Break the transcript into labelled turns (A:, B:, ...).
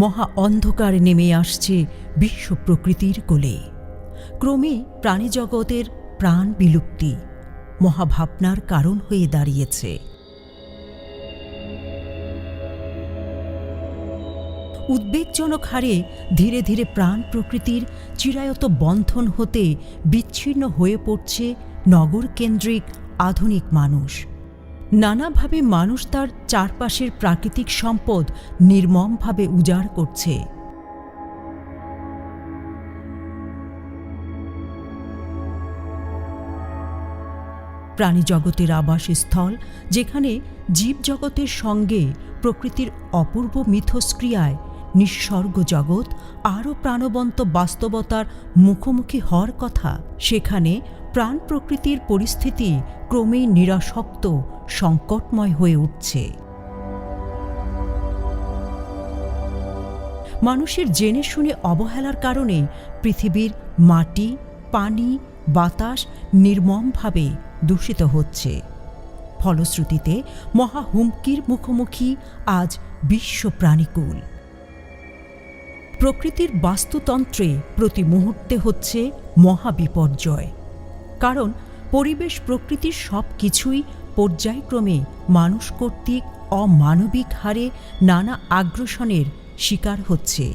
A: মহা অন্ধকার নেমে আসছে বিশ্ব প্রকৃতির কোলে। ক্রমে প্রাণীজগতের প্রাণ বিলুপ্তি মহাভাবনার কারণ হয়ে দাঁড়িয়েছে। উদ্বেগজনক হারে ধীরে ধীরে প্রাণ প্রকৃতির চিরায়ত বন্ধন হতে বিচ্ছিন্ন হয়ে পড়ছে নগরকেন্দ্রিক আধুনিক মানুষ। নানাভাবে মানুষ তার চারপাশের প্রাকৃতিক সম্পদ নির্মমভাবে উজাড় করছে। প্রাণীজগতের আবাসস্থল, যেখানে জীবজগতের সঙ্গে প্রকৃতির অপূর্ব মিথস্ক্রিয়ায় নিঃসর্গ জগৎ আরও প্রাণবন্ত বাস্তবতার মুখোমুখি হওয়ার কথা, সেখানে প্রাণ প্রকৃতির পরিস্থিতি ক্রমেই নিরাসক্ত, সংকটময় হয়ে উঠছে। মানুষের জেনে শুনে অবহেলার কারণে পৃথিবীর মাটি, পানি, বাতাস নির্মমভাবে দূষিত হচ্ছে। ফলশ্রুতিতে মহা হুমকির মুখোমুখি আজ বিশ্ব প্রাণীকুল। প্রকৃতির বাস্তুতন্ত্রে প্রতি মুহূর্তে হচ্ছে মহাবিপর্যয়, কারণ পরিবেশ প্রকৃতির সব কিছুই পর্যায়ক্রমে মানুষ কর্তৃক অমানবিক হারে নানা আগ্রাসনের শিকার হচ্ছে।